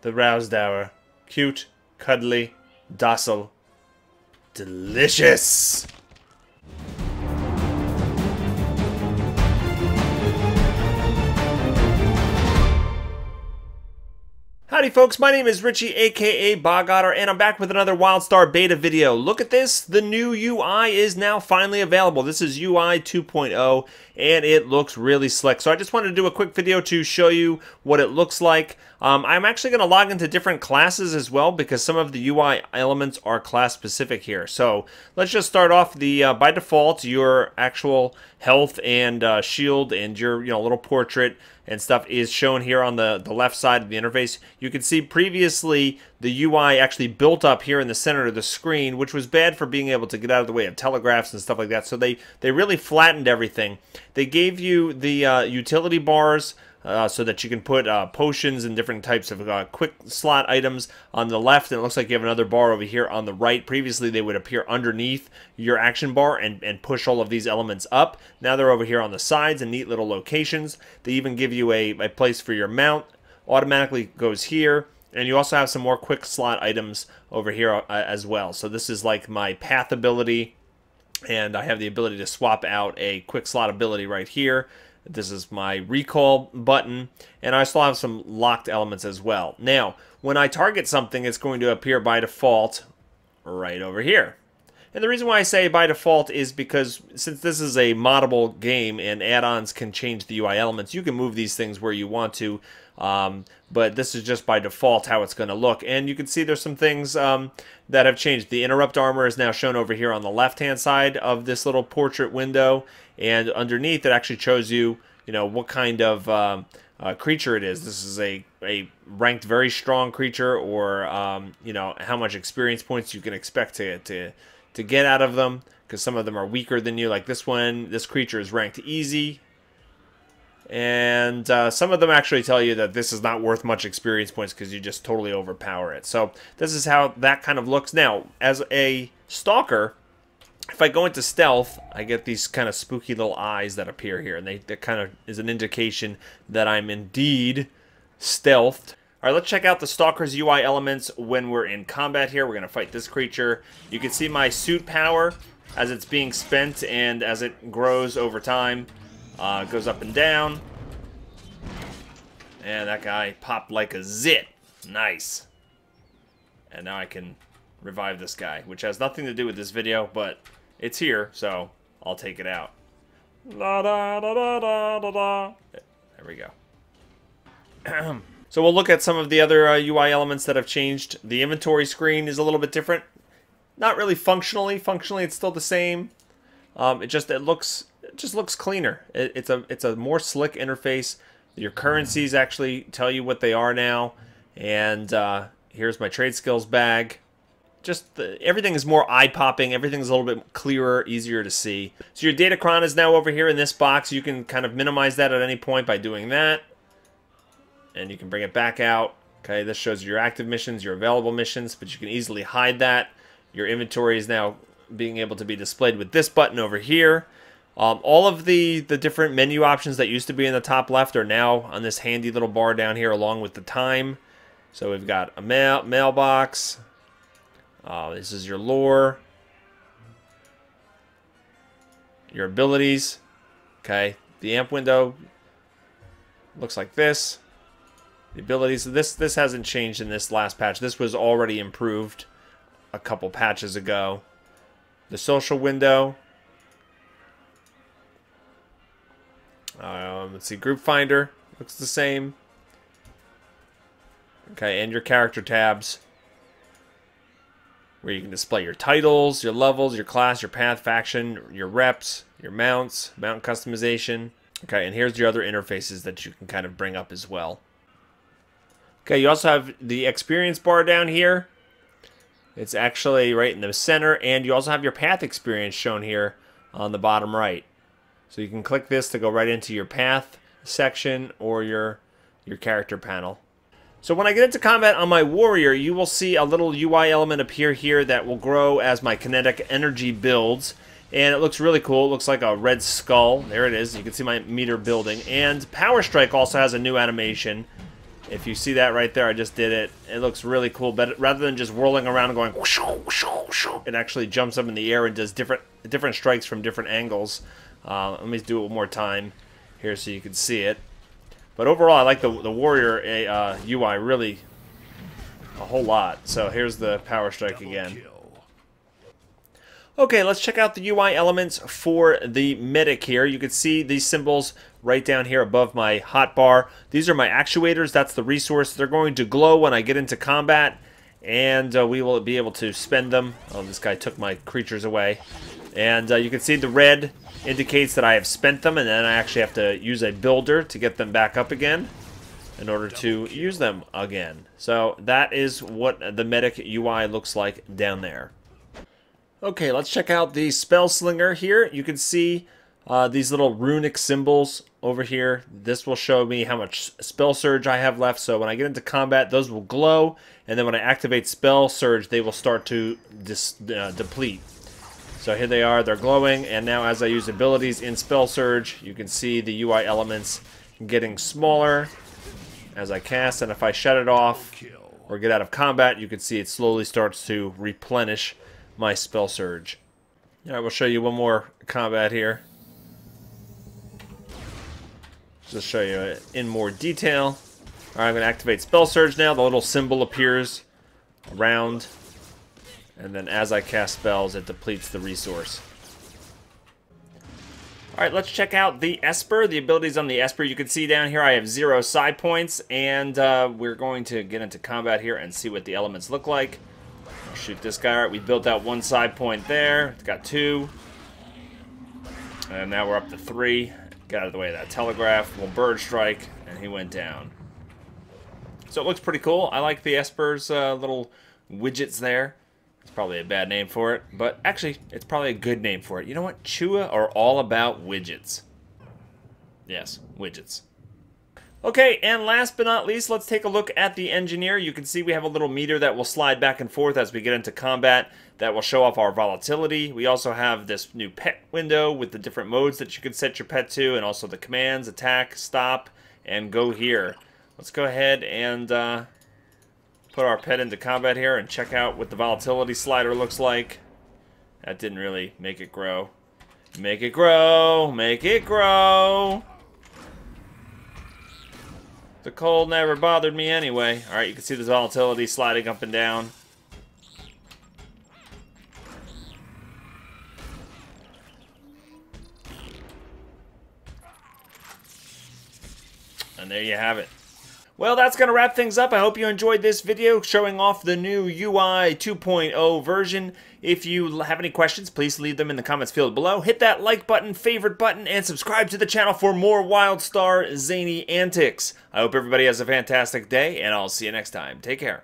the WildStar. Cute, cuddly, docile, delicious. Howdy folks, my name is Richie aka Otter, and I'm back with another WildStar beta video. Look at this, the new UI is now finally available. This is UI 2.0 and it looks really slick. So I just wanted to do a quick video to show you what it looks like. I'm actually going to log into different classes as well because some of the UI elements are class specific here. So let's just start off. By default, your actual health and shield and your little portrait and stuff is shown here on the left side of the interface. You can see previously the UI actually built up here in the center of the screen, which was bad for being able to get out of the way of telegraphs and stuff like that. So they really flattened everything. They gave you the utility bars so that you can put potions and different types of quick slot items on the left, and it looks like you have another bar over here on the right. Previously they would appear underneath your action bar and push all of these elements up. Now they're over here on the sides in neat little locations. They even give you a place for your mount. Automatically goes here, and you also have some more quick slot items over here as well. So this is like my path ability, and I have the ability to swap out a quick slot ability right here. This is my recall button, and I still have some locked elements as well. Now, when I target something, it's going to appear by default right over here. And the reason why I say by default is because since this is a moddable game and add-ons can change the UI elements, you can move these things where you want to, but this is just by default how it's going to look. And you can see there's some things that have changed. The interrupt armor is now shown over here on the left-hand side of this little portrait window, and underneath it actually shows you, what kind of creature it is. This is a ranked very strong creature, or how much experience points you can expect to get out of them, because some of them are weaker than you. Like this one, this creature is ranked easy, and some of them actually tell you that this is not worth much experience points because you just totally overpower it. So this is how that kind of looks. Now, as a Stalker, if I go into stealth, I get these kind of spooky little eyes that appear here, and that kind of is an indication that I'm indeed stealthed. All right, let's check out the Stalkers UI elements when we're in combat here. We're going to fight this creature. You can see my suit power as it's being spent and as it grows over time. It goes up and down. And that guy popped like a zit. Nice. And now I can revive this guy, which has nothing to do with this video, but it's here, so I'll take it out. La da da da da da da. There we go. So we'll look at some of the other UI elements that have changed. The inventory screen is a little bit different. Not really functionally. Functionally, it's still the same. It just looks cleaner. It's a more slick interface. Your currencies actually tell you what they are now. And here's my trade skills bag. Everything is more eye-popping. Everything's a little bit clearer, easier to see. So your datacron is now over here in this box. You can kind of minimize that at any point by doing that. And you can bring it back out. Okay, this shows your active missions, your available missions, but you can easily hide that. Your inventory is now being able to be displayed with this button over here. All of the different menu options that used to be in the top left are now on this handy little bar down here along with the time. So we've got a mailbox. This is your lore. Your abilities. Okay, the amp window looks like this. The abilities, this hasn't changed in this last patch. This was already improved a couple patches ago. The social window. Let's see, group finder looks the same. Okay, and your character tabs, where you can display your titles, your levels, your class, your path, faction, your reps, your mounts, mount customization. Okay, and here's your other interfaces that you can kind of bring up as well. Okay, you also have the experience bar down here. It's actually right in the center, and you also have your path experience shown here on the bottom right. So you can click this to go right into your path section or your character panel. So when I get into combat on my warrior, you will see a little UI element appear here that will grow as my kinetic energy builds. And it looks really cool. It looks like a red skull. There it is. You can see my meter building. And Power Strike also has a new animation. If you see that right there, I just did it. It looks really cool, but rather than just whirling around and going whoosh, whoosh, whoosh, it actually jumps up in the air and does different strikes from different angles. Let me do it one more time here so you can see it. But overall, I like the Warrior UI really a whole lot. So here's the power strike again. Okay, let's check out the UI elements for the medic here. You can see these symbols right down here above my hotbar. These are my actuators. That's the resource. They're going to glow when I get into combat, and we will be able to spend them. Oh, this guy took my creatures away. And you can see the red indicates that I have spent them, and then I actually have to use a builder to get them back up again in order to use them again. So that is what the medic UI looks like down there. Okay, let's check out the Spell Slinger here. You can see these little runic symbols over here. This will show me how much Spell Surge I have left. So when I get into combat, those will glow. And then when I activate Spell Surge, they will start to deplete. So here they are. They're glowing. And now as I use abilities in Spell Surge, you can see the UI elements getting smaller as I cast. And if I shut it off or get out of combat, you can see it slowly starts to replenish my Spell Surge. Alright, we'll show you one more combat here. Just show you it in more detail. Alright, I'm going to activate Spell Surge now. The little symbol appears around. And then as I cast spells, it depletes the resource. Alright, let's check out the Esper. The abilities on the Esper. You can see down here I have 0 side points. And we're going to get into combat here and see what the elements look like. Shoot this guy. Alright, we built out 1 side point there. It's got 2. And now we're up to 3. Get out of the way of that telegraph. We'll bird strike, and he went down. So it looks pretty cool. I like the Esper's little widgets there. It's probably a bad name for it, but actually, it's probably a good name for it. You know what? Chua are all about widgets. Yes, widgets. Okay, and last but not least, let's take a look at the engineer. You can see we have a little meter that will slide back and forth as we get into combat. That will show off our volatility. We also have this new pet window with the different modes that you can set your pet to, and also the commands, attack, stop, and go here. Let's go ahead and put our pet into combat here and check out what the volatility slider looks like. That didn't really make it grow. Make it grow! Make it grow! The cold never bothered me anyway. Alright, you can see the volatility sliding up and down. And there you have it. Well, that's going to wrap things up. I hope you enjoyed this video showing off the new UI 2.0 version. If you have any questions, please leave them in the comments field below. Hit that like button, favorite button, and subscribe to the channel for more WildStar zany antics. I hope everybody has a fantastic day, and I'll see you next time. Take care.